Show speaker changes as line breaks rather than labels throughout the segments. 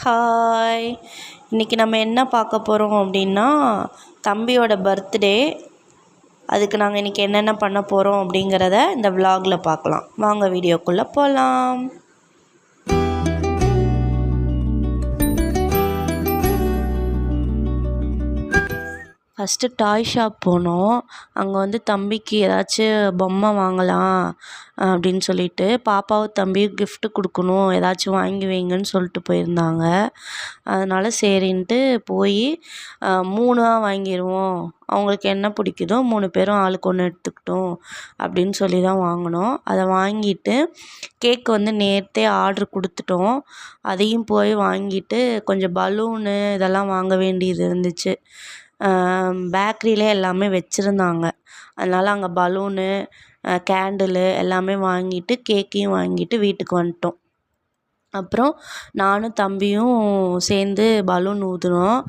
Hi, இன்றைக்கி நம்ம என்ன பார்க்க போகிறோம் அப்படின்னா தம்பியோட பர்த்டே. அதுக்கு நாங்கள் இன்றைக்கி என்னென்ன பண்ண போகிறோம் அப்படிங்கிறத இந்த விலாகில் பார்க்கலாம். வாங்க வீடியோக்குள்ளே போகலாம். ஃபஸ்ட்டு டாய் ஷாப் போனோம். அங்கே தம்பிக்கு ஏதாச்சும் பொம்மை வாங்கலாம் அப்படின்னு சொல்லிட்டு, பாப்பாவும் தம்பியும் கிஃப்ட்டு கொடுக்கணும், ஏதாச்சும் வாங்கி வைங்கன்னு சொல்லிட்டு போயிருந்தாங்க. அதனால் சரின்ட்டு போய் 3 வாங்கிடுவோம், அவங்களுக்கு என்ன பிடிக்குதோ 3 பேரும் ஆளுக்கு ஒன்று எடுத்துக்கிட்டோம் அப்படின்னு சொல்லி தான் வாங்கினோம். அதை வாங்கிட்டு கேக்கு நேற்றே ஆர்ட்ரு கொடுத்துட்டோம். அதையும் போய் வாங்கிட்டு கொஞ்சம் பலூனு இதெல்லாம் வாங்க வேண்டியது இருந்துச்சு. பேக்கரியிலே எல்லாமே வச்சுருந்தாங்க. அதனால் அங்கே பலூனு, கேண்டிலு எல்லாமே வாங்கிட்டு கேக்கையும் வாங்கிட்டு வீட்டுக்கு வந்துட்டோம். அப்புறம் நானும் தம்பியும் சேர்ந்து பலூன் ஊதினோம்.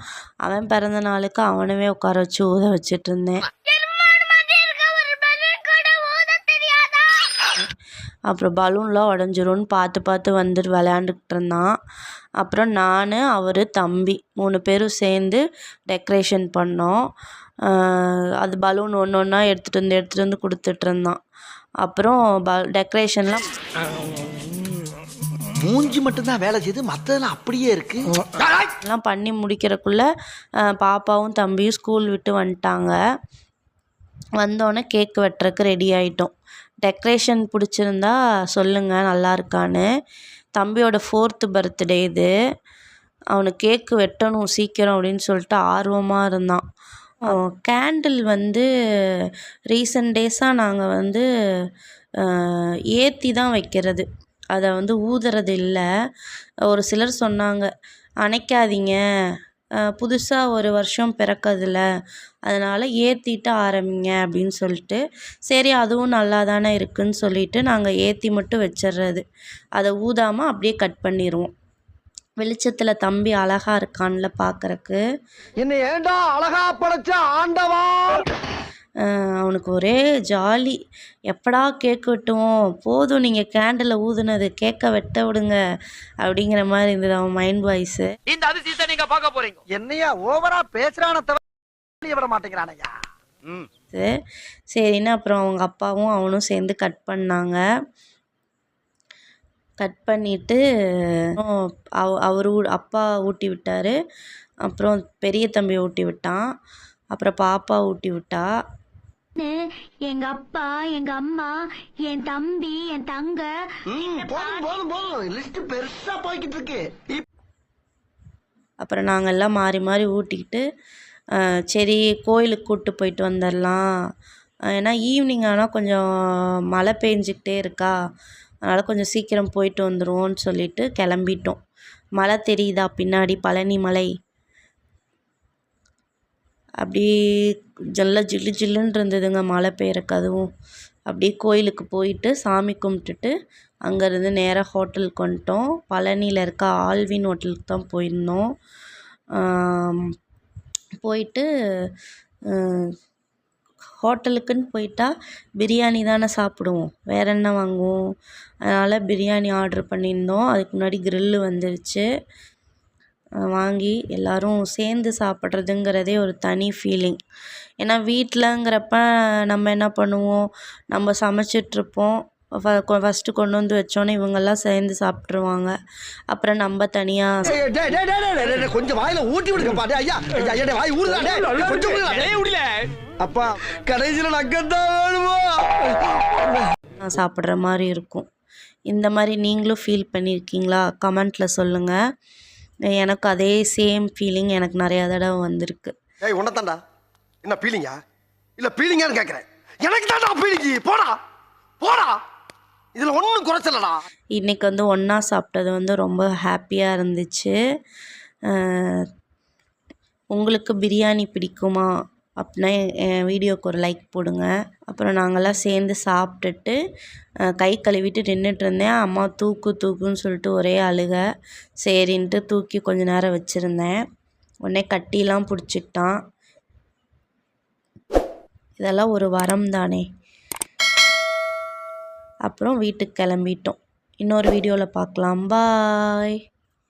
அவன் பிறந்த நாளுக்கு அவனவே உட்கார வச்சு ஊத வச்சிட்ருந்தேன். அப்புறம் பலூன்லாம் உடஞ்சிரும்னு பார்த்து வந்துட்டு விளையாண்டுக்கிட்டு இருந்தான். அப்புறம் நான், அவர், தம்பி 3 பேரும் சேர்ந்து டெக்கரேஷன் பண்ணோம். அது பலூன் ஒன்று ஒன்றா எடுத்துகிட்டு வந்து கொடுத்துட்ருந்தான். அப்புறம் டெக்கரேஷன்லாம்
மூஞ்சி மட்டும்தான் வேலை செய்யுது, மற்றதெல்லாம் அப்படியே இருக்குது.
எல்லாம் பண்ணி முடிக்கிறக்குள்ளே பாப்பாவும் தம்பியும் ஸ்கூல் விட்டு வந்துட்டாங்க. வந்தோடனே கேக் வெட்டுறதுக்கு ரெடி ஆகிட்டோம். டெக்கரேஷன் பிடிச்சிருந்தா சொல்லுங்கள், நல்லா இருக்கான்னு. தம்பியோட 4th பர்த்டே இது. அவனுக்கு கேக்கு வெட்டணும் சீக்கிரம் அப்படின்னு சொல்லிட்டு ஆர்வமாக இருந்தான். கேண்டில் ரீசன்ட் டேஸாக நாங்கள் ஏற்றி தான் வைக்கிறது, அதை ஊதுறது இல்லை. ஒரு சிலர் சொன்னாங்க, அணைக்காதீங்க, புதுசாக ஒரு வருஷம் பிறக்கதில்ல, அதனால் ஏற்றிட்டு ஆரம்பிங்க அப்படின்னு சொல்லிட்டு, சரி அதுவும் நல்லா தானே இருக்குதுன்னு சொல்லிவிட்டு நாங்கள் ஏற்றி மட்டும் வச்சிடுறது. அதை ஊதாமல் அப்படியே கட் பண்ணிடுவோம். வெளிச்சத்தில் தம்பி அழகாக இருக்கான்ல பார்க்குறக்கு.
என்ன ஏண்டா அழகா படைச்ச ஆண்டவா.
அவனுக்கு ஒரே ஜாலி. எப்படா கேக் வெட்டுவோம், போதும் நீங்கள் கேண்டில் ஊதுனது, கேக்கை வெட்ட விடுங்க அப்படிங்கிற மாதிரி இருந்தது அவன் மைண்ட் வாய்ஸு.
இந்த அதிசயத்தை நீங்க பார்க்க போறீங்க. என்னையா ஓவரா பேசுறான விட மாட்டேங்கிறானையா.
சரின்னு அப்புறம் அவங்க அப்பாவும் அவனும் சேர்ந்து கட் பண்ணாங்க. கட் பண்ணிவிட்டு அவர் அப்பா ஊட்டி விட்டார். அப்புறம் பெரிய தம்பி ஊட்டி விட்டான். அப்புறம் பாப்பா ஊட்டி விட்டா.
எங்க அப்பா, எங்க அம்மா, என் தம்பி, என் தங்க.
பெருசா போய்கிட்டு இருக்கு.
அப்புறம் நாங்கள் எல்லாம் மாறி மாறி ஊட்டிக்கிட்டு சரி கோயிலுக்கு கூப்பிட்டு போயிட்டு வந்துடலாம். ஏன்னா ஈவினிங் ஆனால் கொஞ்சம் மழை பெஞ்சிக்கிட்டே இருக்கா, அதனால் கொஞ்சம் சீக்கிரம் போயிட்டு வந்துடுவோன்னு சொல்லிட்டு கிளம்பிட்டோம். மழை தெரியுதா பின்னாடி, பழனி மலை. அப்படி ஜில்லு ஜில்லுன்னு இருந்ததுங்க மழை பெய்யறக்கு. அதுவும் அப்படியே கோயிலுக்கு போயிட்டு சாமி கும்பிட்டுட்டு அங்கேருந்து நேராக ஹோட்டலுக்கு வந்துட்டோம். பழனியில் இருக்க ஆல்வின் ஹோட்டலுக்கு தான் போயிருந்தோம். போயிட்டு ஹோட்டலுக்குன்னு போயிட்டா பிரியாணி தானே சாப்பிடுவோம், வேறு என்ன வாங்குவோம். அதனால் பிரியாணி ஆர்ட்ரு பண்ணியிருந்தோம். அதுக்கு முன்னாடி க்ரில்லு வந்துருச்சு. வாங்கி எல்லோரும் சேர்ந்து சாப்பிட்றதுங்கிறதே ஒரு தனி ஃபீலிங். ஏன்னா வீட்டிலங்கிறப்ப நம்ம என்ன பண்ணுவோம், நம்ம சமைச்சிட்ருப்போம். ஃபஸ்ட்டு கொண்டு வச்சோன்னே இவங்கெல்லாம் சேர்ந்து சாப்பிட்ருவாங்க. அப்புறம் நம்ம தனியாக
கொஞ்சம் வாயில ஊட்டி விடுங்க. அப்பா கடைசியில்
சாப்பிட்ற மாதிரி இருக்கும். இந்த மாதிரி நீங்களும் ஃபீல் பண்ணியிருக்கீங்களா? கமெண்ட்டில் சொல்லுங்கள். எனக்கு அதே சேம் ஃபீலிங் எனக்கு நிறையா தடவை வந்திருக்கு.
உன்னதாண்டா என்ன ஃபீலிங்கா இல்லை ஃபீலிங்கான்னு கேட்குறேன். எனக்கு தாண்டா ஃபீலிங்கி. போடா போடா, இதில் ஒன்றும் குறைச்சலடா.
இன்றைக்கி ஒன்றா சாப்பிட்டது ரொம்ப ஹாப்பியாக இருந்துச்சு. உங்களுக்கு பிரியாணி பிடிக்குமா அப்படின்னா என் வீடியோவுக்கு ஒரு லைக் போடுங்க. அப்புறம் நாங்கள்லாம் சேர்ந்து சாப்பிட்டுட்டு கை கழுவிட்டு நின்றுட்டுருந்தேன். அம்மா தூக்குன்னு சொல்லிட்டு ஒரே அழுக. சரின்ட்டு தூக்கி கொஞ்ச நேரம் வச்சுருந்தேன். உடனே கட்டிலாம் பிடிச்சிக்கிட்டான். இதெல்லாம் ஒரு வரம் தானே. அப்புறம் வீட்டுக்கு கிளம்பிட்டோம். இன்னொரு வீடியோவில் பார்க்கலாம். பாய்.